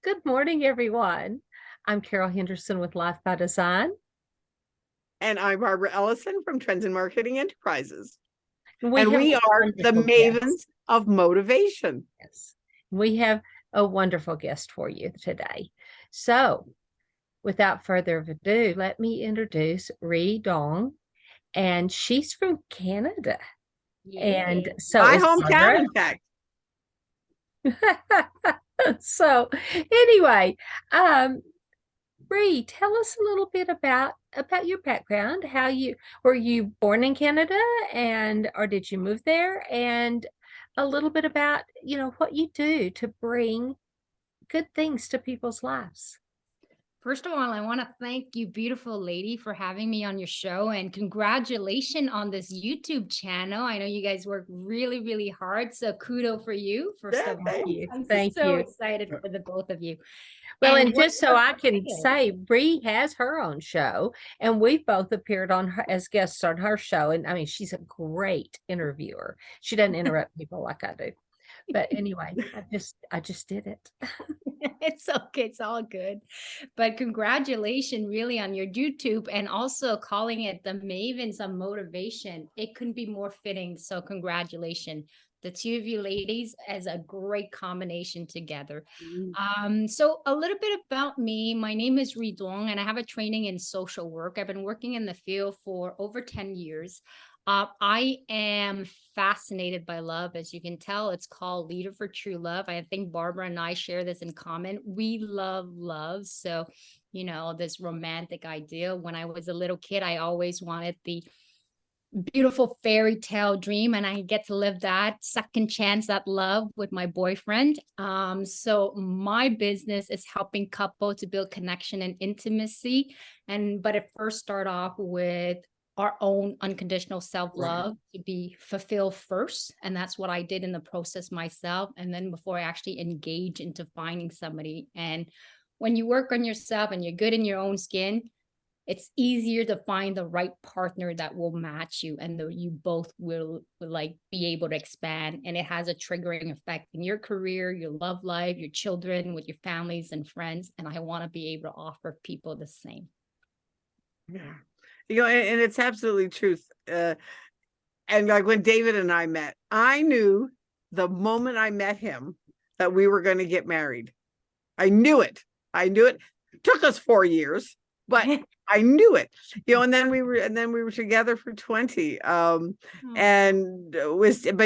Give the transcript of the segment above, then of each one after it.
Good morning, everyone. I'm Carol Henderson with Life by Design. And I'm Barbara Ellison from Trends in Marketing Enterprises. We And have we a are the wonderful Mavens guest. of Motivation. Yes. We have a wonderful guest for you today. So, without further ado, let me introduce Ry Duong, and she's from Canada. And Yay. so My is hometown, Barbara. in fact. So, anyway, Bree, tell us a little bit about your background. How you were you born in Canada, and or did you move there? And a little bit about, what you do to bring good things to people's lives. First of all, I want to thank you, beautiful lady, for having me on your show, and congratulations on this YouTube channel. I know you guys work really, really hard. So kudos for you, first Yeah, of Thank all. you. I'm Thank so you. excited for the both of you. Well, And and what just so you're I can excited. say, Bree has her own show, and we've both appeared on her as guests on her show. And I mean, she's a great interviewer. She doesn't interrupt people like I do. But anyway, I just did it. It's okay. It's all good. But congratulations really on your YouTube, and also calling it the Mavens of Motivation. It couldn't be more fitting. So congratulations. The two of you ladies as a great combination together. So a little bit about me. My name is Ry Duong, and I have a training in social work. I've been working in the field for over 10 years. I am fascinated by love. As you can tell, it's called Leader for True Love. I think Barbara and I share this in common. We love love. So, this romantic idea. When I was a little kid, I always wanted the beautiful fairy tale dream, and I get to live that second chance at love with my boyfriend. So my business is helping couple to build connection and intimacy, but it first start off with our own unconditional self-love to be fulfilled first, and that's what I did in the process myself. And then before I actually engage into finding somebody, and when you work on yourself and you're good in your own skin, it's easier to find the right partner that will match you, and you both will like be able to expand, and it has a triggering effect in your career, your love life, your children, with your families and friends. And I want to be able to offer people the same. Yeah. And it's absolutely truth. And like when David and I met, I knew the moment I met him that we were going to get married. I knew it. It took us 4 years, but I knew it. And then we were together for 20. But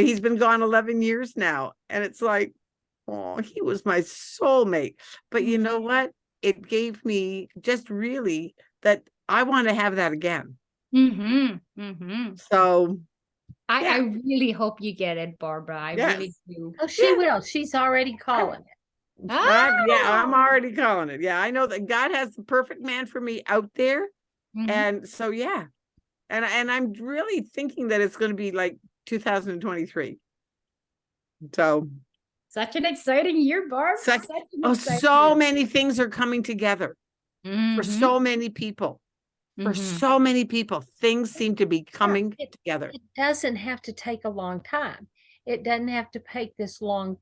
he's been gone 11 years now. And it's like, oh, he was my soulmate. But you know what? It gave me just really that I want to have that again. So I really hope you get it, Barbara. I really do. Oh, she will. She's already calling it. I'm already calling it. Yeah, I know that God has the perfect man for me out there. And so, yeah. And I'm really thinking that it's going to be like 2023. So such an exciting year, Barb. So many things are coming together for so many people. For so many people, things seem to be coming together. It doesn't have to take a long time. It doesn't have to take this long,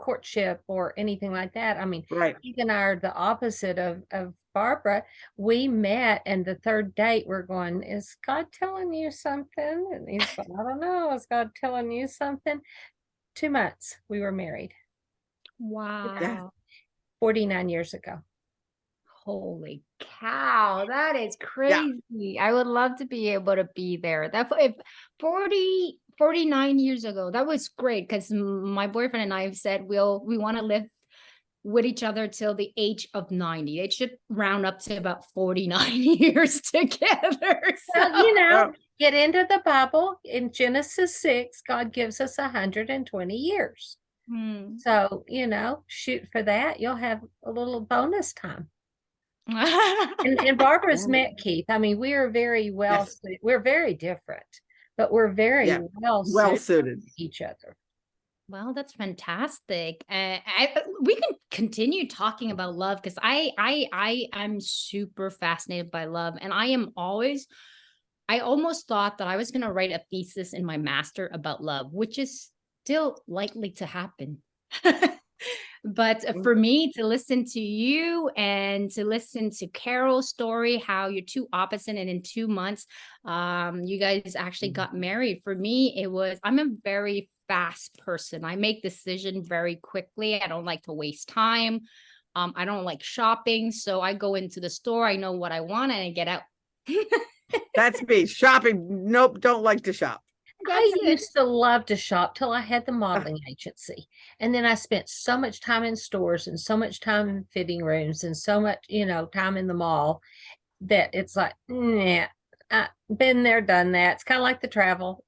courtship or anything like that. I mean, right. Keith and I are the opposite of Barbara. We met, and the third date, we're going, is God telling you something? And he's going, I don't know. Is God telling you something? 2 months, we were married. Wow. Yeah. 49 years ago. Holy cow, that is crazy. Yeah. I would love to be able to be there. That if 49 years ago, that was great, because my boyfriend and I have said we want to live with each other till the age of 90. It should round up to about 49 years together. Well, get into the Bible. In Genesis 6, God gives us 120 years. So, shoot for that. You'll have a little bonus time. And Barbara's met Keith. I mean, we are very well suited. We're very different, but we're very well suited to each other. Well, that's fantastic. We can continue talking about love, because I'm super fascinated by love, and I almost thought that I was going to write a thesis in my master about love, which is still likely to happen. But for me to listen to you and to listen to Carol's story, how you're two opposite, and in 2 months, you guys actually got married. For me, I'm a very fast person. I make decisions very quickly. I don't like to waste time. I don't like shopping. So I go into the store, I know what I want, and I get out. That's me. Shopping. Nope. Don't like to shop. I used to love to shop till I had the modeling agency. And then I spent so much time in stores and so much time in fitting rooms and so much, time in the mall that it's like, yeah, I've been there, done that. It's kind of like the travel,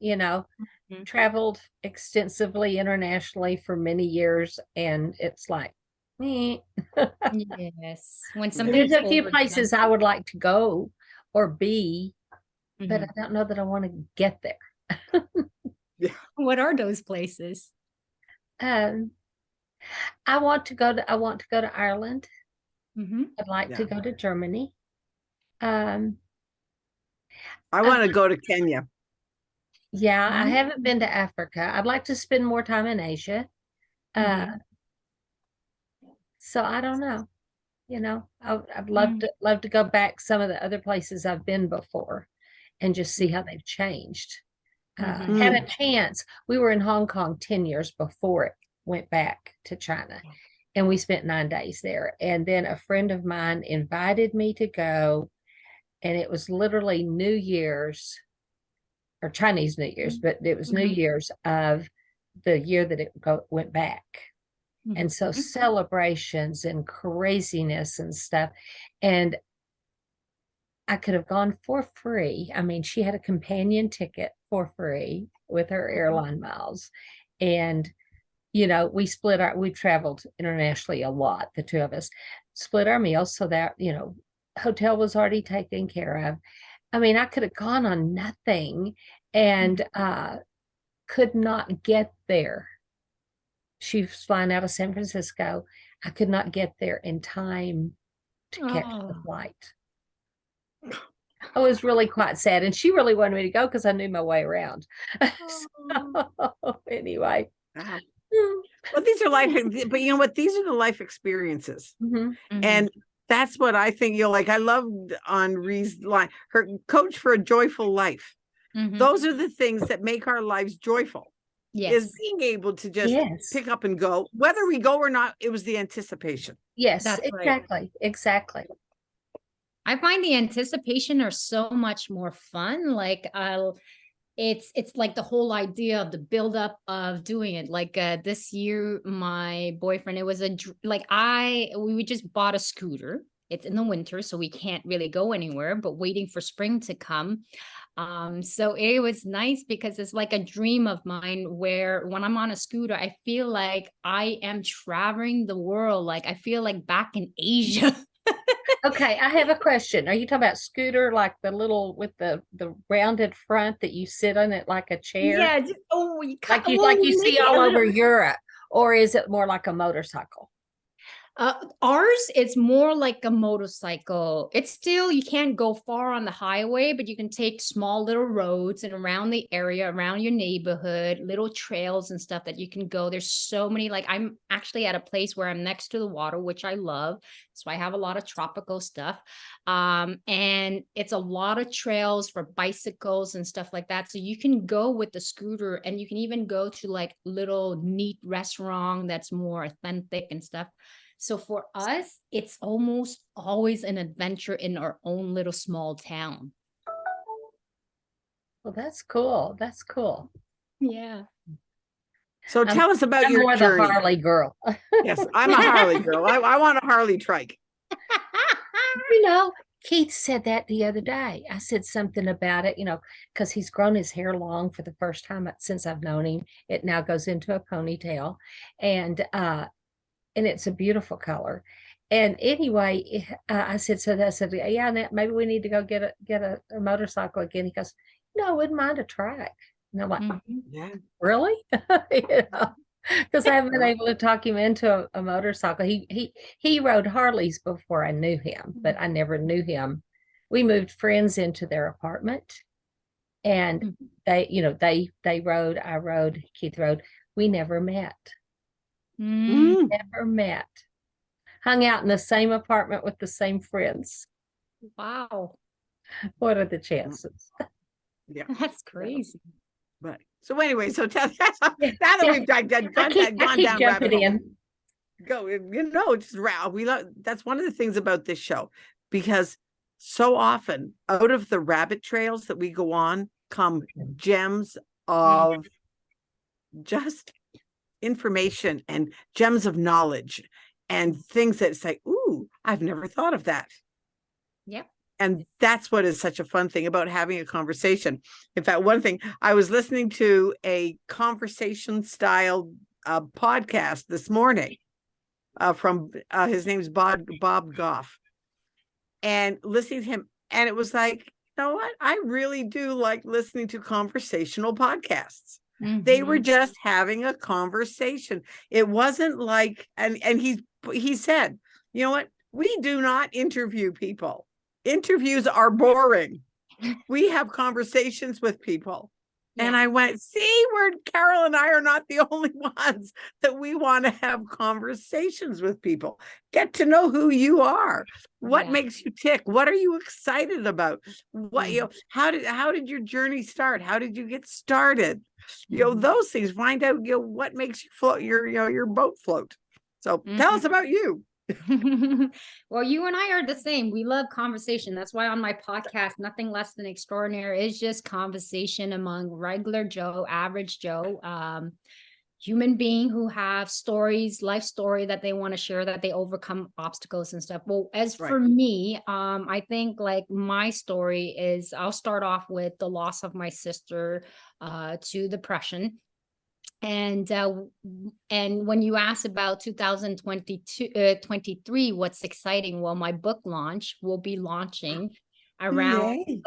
traveled extensively internationally for many years. And it's like, Yes. When there's a few places I would like to go or be, but I don't know that I want to get there. Yeah. What are those places? I want to go to Ireland. I'd like to go to Germany. I want to go to Kenya. Yeah, I haven't been to Africa. I'd like to spend more time in Asia. So I don't know. I'd love to go back some of the other places I've been before and just see how they've changed. Had a chance. We were in Hong Kong 10 years before it went back to China, and we spent 9 days there. And then a friend of mine invited me to go, and it was literally New Year's or Chinese New Year's, but it was New Year's of the year that it went back. And so celebrations and craziness and stuff. And I could have gone for free. I mean, she had a companion ticket for free with her airline miles. And, we traveled internationally a lot, the two of us, split our meals so that, hotel was already taken care of. I mean, I could have gone on nothing and could not get there. She was flying out of San Francisco. I could not get there in time to catch the flight. I was really quite sad, and she really wanted me to go because I knew my way around. So, anyway. Wow. Well, these are life, but you know what? These are the life experiences. And that's what I think, I loved on Ry's line, her coach for a joyful life. Those are the things that make our lives joyful. Yes. Is being able to just pick up and go. Whether we go or not, it was the anticipation. Yes, that's exactly. Right. Exactly. I find the anticipation are so much more fun. Like it's like the whole idea of the buildup of doing it. Like this year, my boyfriend, we just bought a scooter. It's in the winter, so we can't really go anywhere, but waiting for spring to come. So it was nice because it's like a dream of mine where when I'm on a scooter, I feel like I am traveling the world. Like I feel like back in Asia. Okay, I have a question. Are you talking about scooter, like the little with the rounded front that you sit on it like a chair? Yeah. Like you see all over Europe, or is it more like a motorcycle? Ours, it's more like a motorcycle. It's still, you can't go far on the highway, but you can take small little roads and around the area, around your neighborhood, little trails and stuff that you can go. There's so many, I'm actually at a place where I'm next to the water, which I love. So I have a lot of tropical stuff. And it's a lot of trails for bicycles and stuff like that. So you can go with the scooter, and you can even go to little neat restaurant that's more authentic and stuff. So for us, it's almost always an adventure in our own little small town. Well, that's cool. That's cool. Yeah. So tell us about your journey. I'm the Harley girl. Yes, I'm a Harley girl. I want a Harley trike. Keith said that the other day. I said something about it, because he's grown his hair long for the first time since I've known him. It now goes into a ponytail, and it's a beautiful color. And anyway, I said, yeah, maybe we need to go get a motorcycle again. He goes, no, I wouldn't mind a trike. And I'm like, yeah, really? Because I haven't been able to talk him into a motorcycle. He rode Harleys before I knew him, but I never knew him. We moved friends into their apartment, and they rode, I rode, Keith rode. We never met. Never met. Hung out in the same apartment with the same friends. Wow. What are the chances? Yeah. That's crazy. But so anyway, so now that we've gone down rabbit hole, go, just we love, that's one of the things about this show, because so often out of the rabbit trails that we go on come gems of just information and gems of knowledge and things that say, ooh, I've never thought of that. Yep. And that's what is such a fun thing about having a conversation. In fact, one thing, I was listening to a conversation style podcast this morning from his name's Bob Goff, and listening to him. And it was like, you know what? I really do like listening to conversational podcasts. They were just having a conversation. It wasn't like, and he said, you know what? We do not interview people. Interviews are boring. We have conversations with people. Yeah. And I went, see, where Carol and I are not the only ones that we want to have conversations with people. Get to know who you are. What makes you tick? What are you excited about? What, how did your journey start? How did you get started? Those things. Find out, what makes you float your boat float. So tell us about you. Well, you and I are the same. We love conversation. That's why on my podcast, Nothing Less Than Extraordinary is just conversation among regular Joe, average Joe, human being who have stories, life story that they want to share, that they overcome obstacles and stuff. Well, as for me, I think like my story is, I'll start off with the loss of my sister to depression. And when you ask about 2023, what's exciting? Well, my book launch will be launching around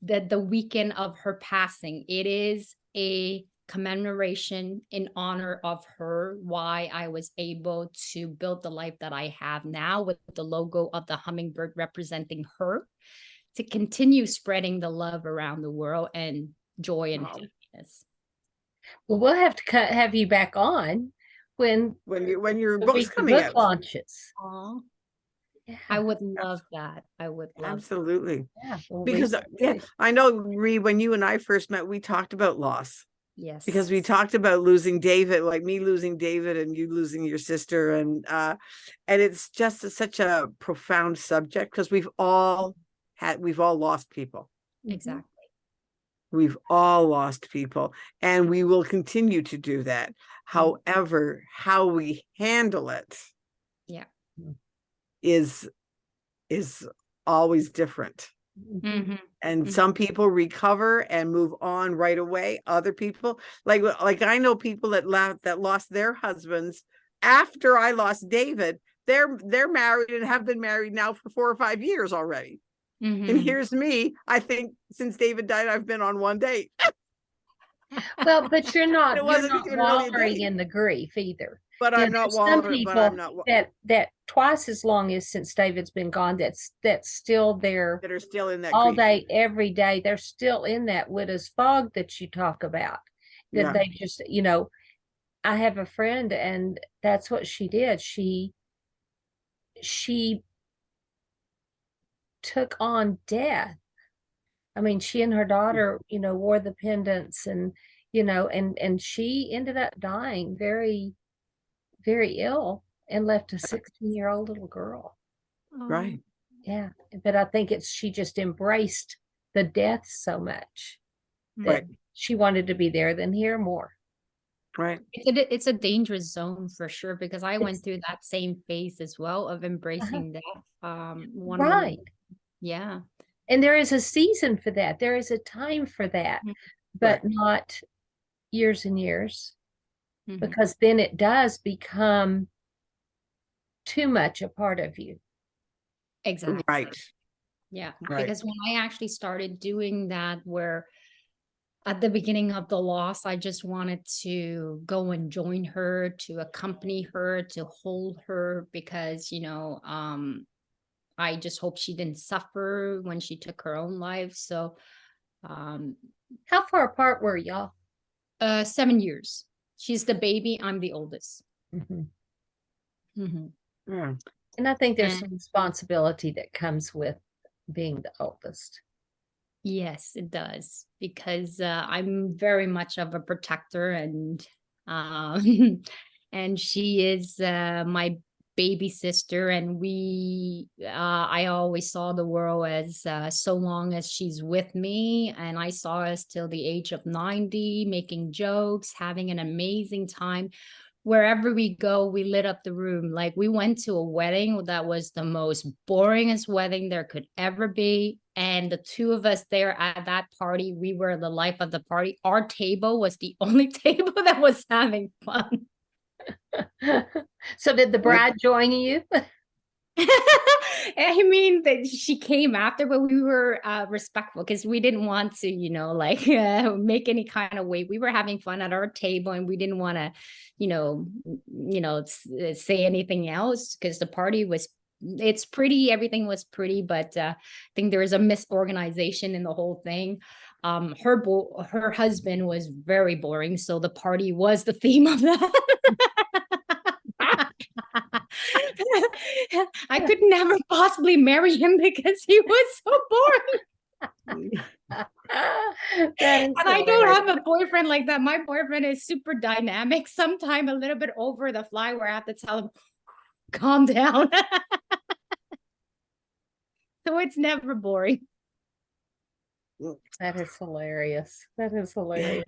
the weekend of her passing. It is a commemoration in honor of her, why I was able to build the life that I have now, with the logo of the hummingbird representing her, to continue spreading the love around the world and joy and happiness. Well, we'll have to have you back on when your book's coming out. Launches. Yeah. I would love that. I would love absolutely. That. Yeah, because I know, Ry, when you and I first met, we talked about loss. Yes. Because we talked about losing David, like me losing David and you losing your sister, and it's just such a profound subject, because we've all lost people. Exactly. We've all lost people, and we will continue to do that. However, how we handle it is always different. And some people recover and move on right away. Other people, like I know people that lost their husbands after I lost David. They're married and have been married now for 4 or 5 years already. And here's me. I think since David died, I've been on one date. Well, but you're not wallowing in the grief either. But I'm not wallowing. But I'm not that twice as long as since David's been gone. That's still there. That are still in that all grief. Day, every day. They're still in that widow's fog that you talk about. That they just, I have a friend, and that's what she did. She took on death. I mean, she and her daughter, wore the pendants, and and she ended up dying very, very ill, and left a 16-year-old little girl. Right. Yeah. But I think she just embraced the death so much that she wanted to be there than hear more. Right. It's a dangerous zone for sure, because I went through that same phase as well of embracing death. Yeah. And there is a season for that. There is a time for that, but not years and years, because then it does become too much a part of you. Exactly. Right. Yeah. Right. Because when I actually started doing that, where at the beginning of the loss, I just wanted to go and join her, to accompany her, to hold her, because, I just hope she didn't suffer when she took her own life. So, how far apart were y'all? 7 years. She's the baby. I'm the oldest. Mhm. Yeah. And I think there's And some responsibility that comes with being the oldest. yes, it does, because I'm very much of a protector, and um, and she is my baby sister, and I always saw the world as so long as she's with me, and I saw us till the age of 90, making jokes, having an amazing time. Wherever we go, we lit up the room. Like, we went to a wedding that was the most boringest wedding there could ever be. And the two of us there at that party, we were the life of the party. Our table was the only table that was having fun. So did the bride join you? I mean, that she came after, but we were respectful, because we didn't want to, like make any kind of wave. We were having fun at our table, and we didn't want to, say anything else, because the party was, it's pretty, everything was pretty, but I think there was a misorganization in the whole thing. Her husband was very boring, so the party was the theme of that. I could never possibly marry him because he was so boring. And I don't have a boyfriend like that. My boyfriend is super dynamic, sometimes a little bit over the fly, where I have to tell him, calm down. So it's never boring. That is hilarious. That is hilarious.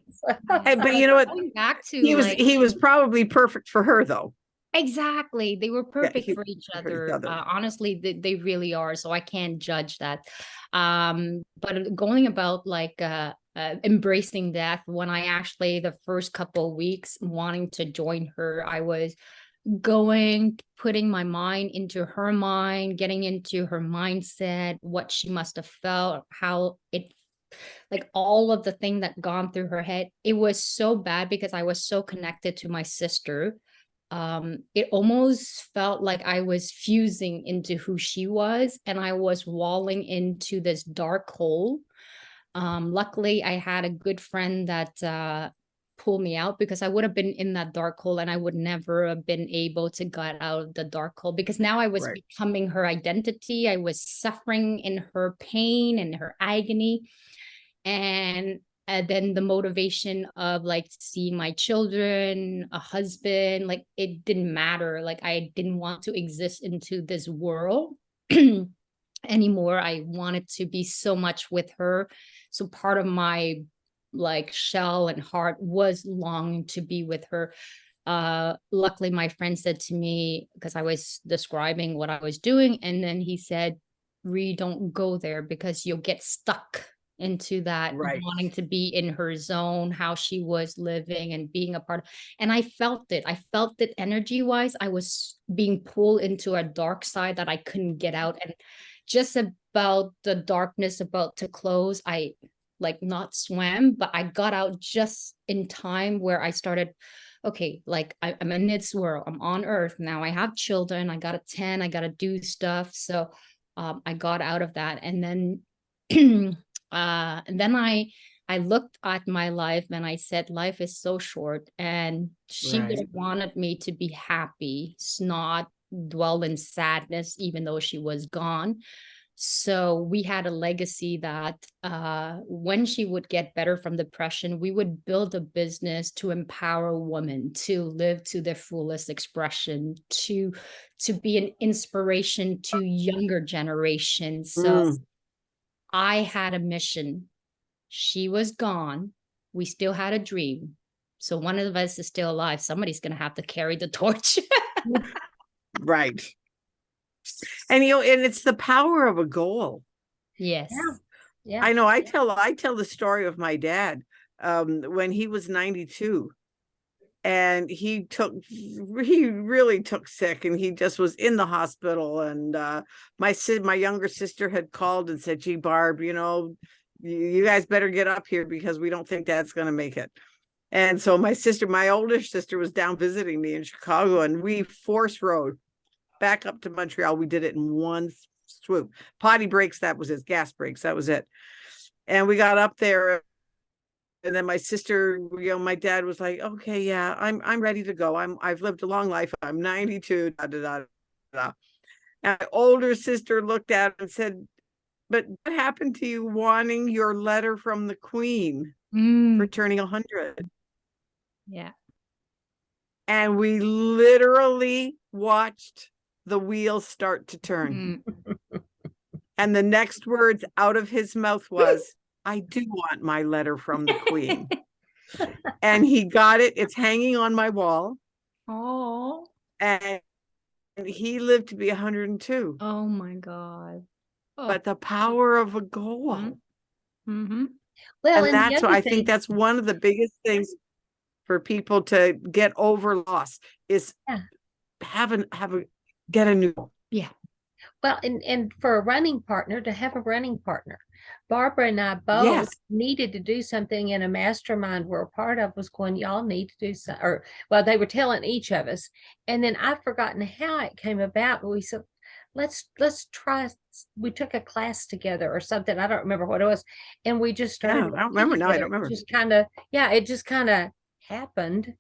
Hey, but you know what? Going back to He was probably perfect for her, though. exactly. They were perfect he- for each for each other. other. Honestly, they really are. So I can't judge that. But going about like embracing death, when I actually, the first couple of weeks wanting to join her, I was putting my mind into her mind, getting into her mindset, what she must have felt, how it, like all of the thing that gone through her head. It was so bad because I was so connected to my sister. It almost felt like I was fusing into who she was, and I was walling into this dark hole. Luckily, I had a good friend that pulled me out, because I would have been in that dark hole, and I would never have been able to get out of the dark hole, because now I was becoming her identity. I was suffering in her pain and her agony. And then the motivation of like seeing my children, a husband, like it didn't matter. Like, I didn't want to exist into this world anymore. I wanted to be so much with her. So part of my like shell and heart was longing to be with her. Luckily, my friend said to me, because I was describing what I was doing, and then he said, Ry, don't go there, because you'll get stuck into that wanting to be in her zone, how she was living and being a part of. And I felt it energy wise. I was being pulled into a dark side that I couldn't get out. And just about the darkness about to close, I like not swam, but I got out just in time, where I started, okay, like I'm in this world, I'm on earth now, I have children, I got to tend, I got to do stuff. So I got out of that. And then and then I looked at my life, and I said, life is so short, and she would have wanted me to be happy, not dwell in sadness, even though she was gone. So we had a legacy that when she would get better from depression, we would build a business to empower women to live to their fullest expression, to be an inspiration to younger generations. So I had a mission. She was gone. We still had a dream. So one of us is still alive. Somebody's going to have to carry the torch. Right. And and it's the power of a goal. Yes. Yeah. I know. I tell the story of my dad when he was 92, and he really took sick, and he just was in the hospital. And my younger sister had called and said, gee, Barb, you guys better get up here, because we don't think Dad's going to make it. And so my older sister was down visiting me in Chicago, and we force rode back up to Montreal. We did it in one swoop. Potty breaks, that was it. Gas breaks, that was it. And we got up there, and then my sister, my dad was like, okay, yeah, I'm ready to go. I've lived a long life. I'm 92, da, da, da, da. And my older sister looked at it and said, but what happened to you wanting your letter from the Queen for turning 100? Yeah. And we literally watched the wheels start to turn. And the next words out of his mouth was, I do want my letter from the Queen. And he got it. It's hanging on my wall. Oh. And he lived to be 102. Oh my God. Oh. But the power of a goal. Mm-hmm. Well, and that's why I think that's one of the biggest things for people to get over loss is get a new. Yeah. Well, and for a running partner, to have a running partner. Barbara and I both needed to do something in a mastermind we're a part of, was going, y'all need to do something, or well, they were telling each of us. And then I've forgotten how it came about, but we said, let's try. We took a class together or something. I don't remember what it was. And we just started. I don't remember now. I don't remember. Just kind of, it just kind of happened.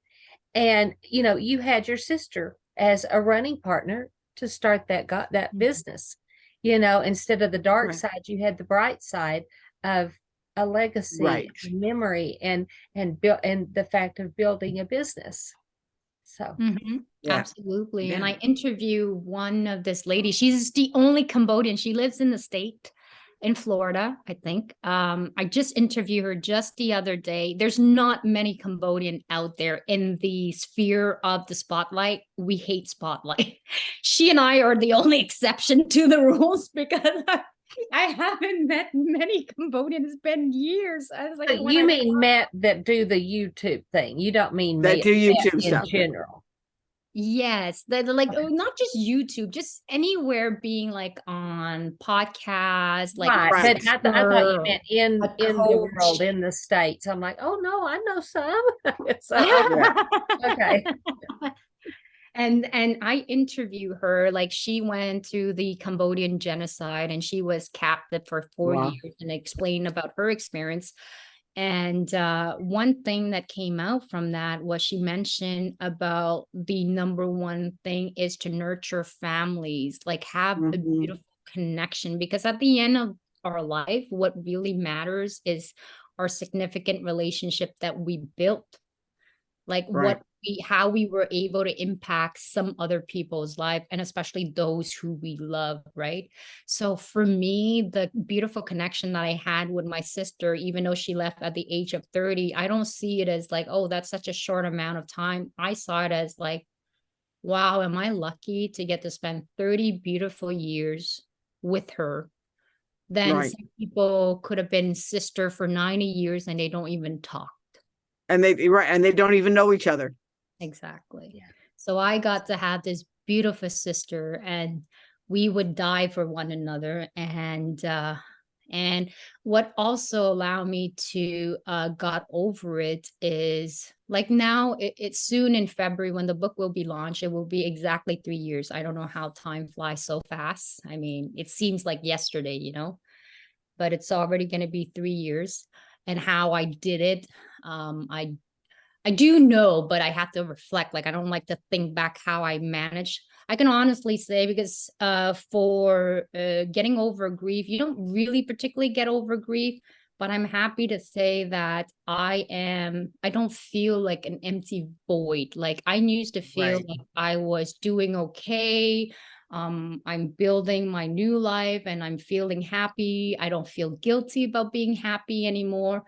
And, you had your sister as a running partner to start that business, instead of the dark side, you had the bright side of a legacy, memory, and the fact of building a business. So absolutely. And I interview one of this lady. She's the only Cambodian. She lives in the state in Florida, I think. I just interviewed her just the other day. There's not many Cambodian out there in the sphere of the spotlight. We hate spotlight. She and I are the only exception to the rules, because I haven't met many Cambodians. It's been years. I was like, you mean Matt that do the YouTube thing? You don't mean that do YouTube stuff in general? Yes, they're like, not just YouTube, just anywhere, being like on podcasts, like right. But I thought you meant in the world, in the States. I'm like, oh no, I know some. Okay. And I interview her, like she went through the Cambodian genocide and she was captive for 4 years, and explained about her experience. And one thing that came out from that was she mentioned about the number one thing is to nurture families, like have a beautiful connection, because at the end of our life, what really matters is our significant relationship that we built, like how we were able to impact some other people's life, and especially those who we love, right? So for me, the beautiful connection that I had with my sister, even though she left at the age of 30, I don't see it as like, oh, that's such a short amount of time. I saw it as like, wow, am I lucky to get to spend 30 beautiful years with her? Then some people could have been sister for 90 years and they don't even talk. And they don't even know each other. Exactly. Yeah. So I got to have this beautiful sister, and we would die for one another. And what also allowed me to got over it is, like, now it's soon in February when the book will be launched. It will be exactly 3 years. I don't know how time flies so fast. I mean, it seems like yesterday, but it's already going to be 3 years. And how I did it, I do know, but I have to reflect. Like, I don't like to think back how I managed. I can honestly say, because for getting over grief, you don't really particularly get over grief, but I'm happy to say that I don't feel like an empty void. Like, I used to feel like I was doing okay. I'm building my new life and I'm feeling happy. I don't feel guilty about being happy anymore.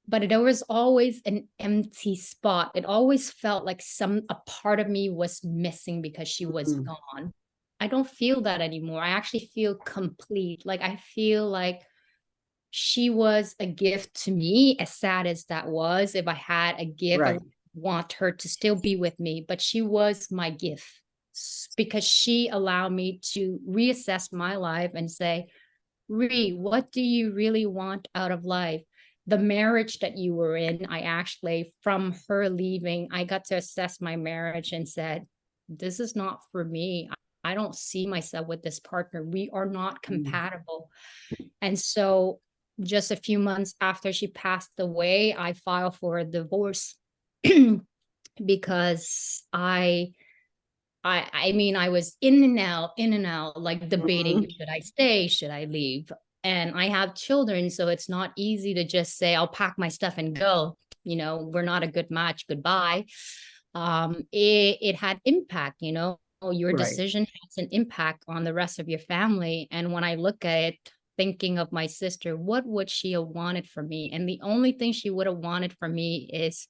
But there was always an empty spot. It always felt like a part of me was missing because she was gone. I don't feel that anymore. I actually feel complete. Like, I feel like she was a gift to me, as sad as that was. If I had a gift, I would want her to still be with me, but she was my gift, because she allowed me to reassess my life and say, Ry, what do you really want out of life? The marriage that you were in, I actually, from her leaving, I got to assess my marriage and said, this is not for me. I don't see myself with this partner. We are not compatible. And so just a few months after she passed away, I filed for a divorce because I mean, I was in and out, like debating, Mhm. should I stay? Should I leave? And I have children, so it's not easy to just say, I'll pack my stuff and go. You know, we're not a good match. Goodbye. It had impact, you know, your Right. decision has an impact on the rest of your family. And when I look at it, thinking of my sister, what would she have wanted from me? And the only thing she would have wanted from me is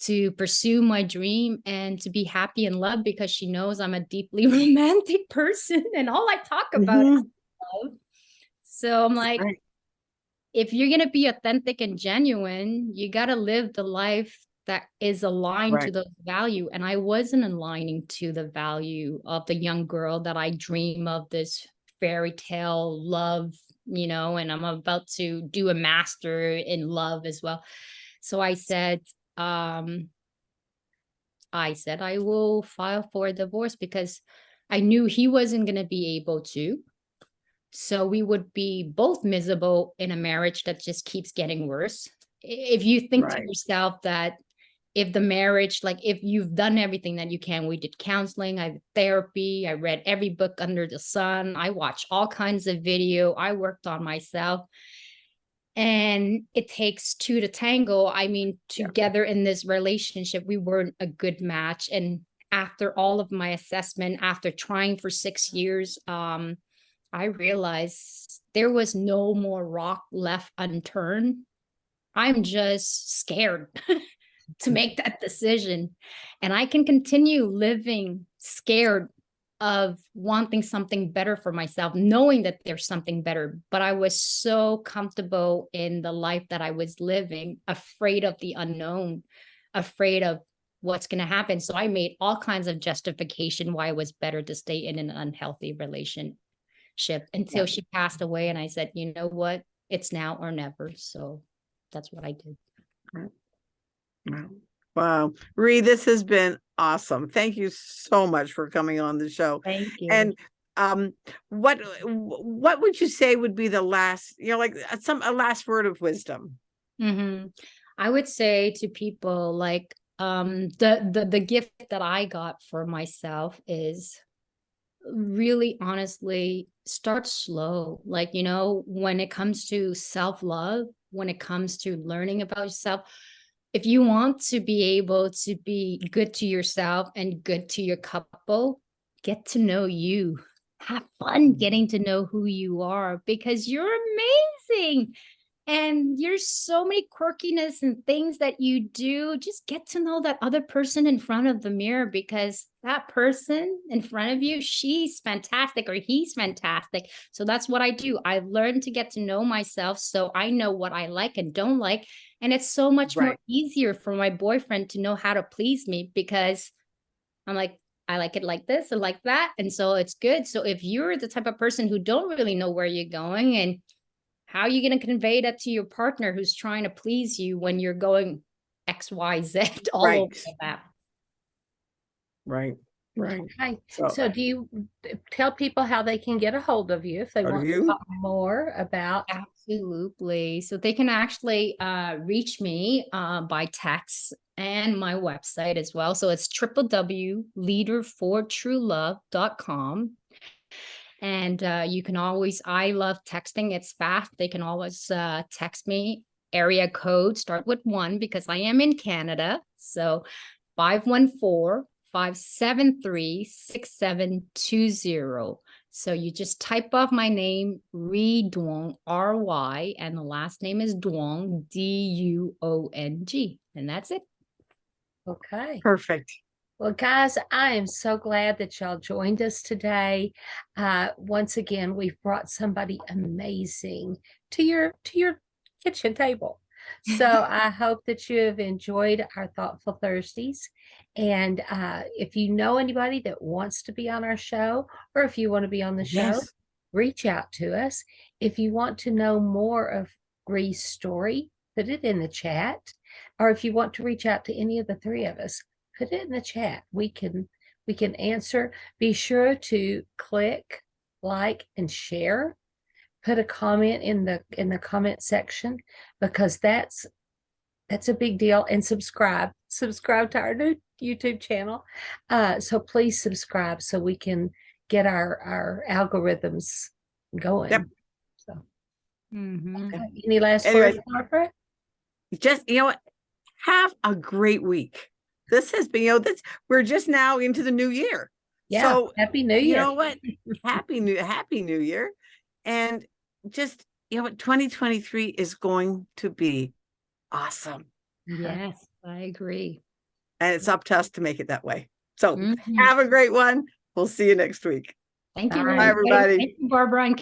to pursue my dream and to be happy and loved, because she knows I'm a deeply romantic person and all I talk about is Mhm. love. So I'm like, Right. if you're going to be authentic and genuine, you got to live the life that is aligned to Right. those value. And I wasn't aligning to the value of the young girl that I dream of, this fairy tale love, you know, and I'm about to do a master in love as well. So I said I will file for a divorce because I knew he wasn't going to be able to. So we would be both miserable in a marriage that just keeps getting worse. If you think to Right. yourself that if the marriage, like if you've done everything that you can, we did counseling, I did therapy, I read every book under the sun, I watched all kinds of video, I worked on myself. And it takes two to tango. I mean, Yeah. together in this relationship, we weren't a good match. And after all of my assessment, after trying for 6 years, I realized there was no more rock left unturned. I'm just scared to make that decision. And I can continue living scared of wanting something better for myself, knowing that there's something better. But I was so comfortable in the life that I was living, afraid of the unknown, afraid of what's going to happen. So I made all kinds of justification why it was better to stay in an unhealthy relationship Yeah. until she passed away. And I said, you know what? It's now or never. So that's what I did. Wow. Ry, this has been awesome. Thank you so much for coming on the show. Thank you. And what would you say would be the last, you know, like a last word of wisdom? I would say to people like the gift that I got for myself is really honestly start slow. Like, you know, when it comes to self-love, when it comes to learning about yourself, if you want to be able to be good to yourself and good to your couple, get to know you. Have fun getting to know who you are, because you're amazing. And there's so many quirkiness and things that you do. Just get to know that other person in front of the mirror, because that person in front of you, she's fantastic or he's fantastic. So that's what I do. I've learned to get to know myself so I know what I like and don't like. And it's so much more easier for my boyfriend to know how to please me, because I'm like, I like it like this and like that. And so it's good. So if you're the type of person who don't really know where you're going, and how are you going to convey that to your partner who's trying to please you when you're going X, Y, Z all over the map? Right. Okay. So do you tell people how they can get a hold of you if they want to talk more about? Absolutely. So they can actually reach me by text and my website as well. So it's www.leaderfortruelove.com. And you can always, I love texting. It's fast. They can always text me. Area code, start with 1 because I am in Canada. So 514-573-6720. So you just type off my name, Ry Duong, R-Y, and the last name is Duong, D-U-O-N-G. And that's it. Okay. Perfect. Well, guys, I am so glad that y'all joined us today. Once again, we've brought somebody amazing to your kitchen table. So I hope that you have enjoyed our Thoughtful Thursdays. And if you know anybody that wants to be on our show, or if you want to be on the show, reach out to us. If you want to know more of Ry's story, put it in the chat. Or if you want to reach out to any of the three of us, put it in the chat. We can answer. Be sure to click, like, and share. put a comment in the comment section, because that's a big deal. And subscribe to our new YouTube channel. So please subscribe so we can get our algorithms going. Yep. So Mhm. okay. Any last Anyway. words, Barbara? Just, what? Have a great week. This has been, we're just now into the new year. Yeah. So Happy New Year. you know what? Happy New Year. And just, 2023 is going to be awesome. Yes, I agree. And it's up to us to make it that way. So Mhm. have a great one. We'll see you next week. Thank you. Bye. Lily. Bye, everybody. Thank you, Barbara and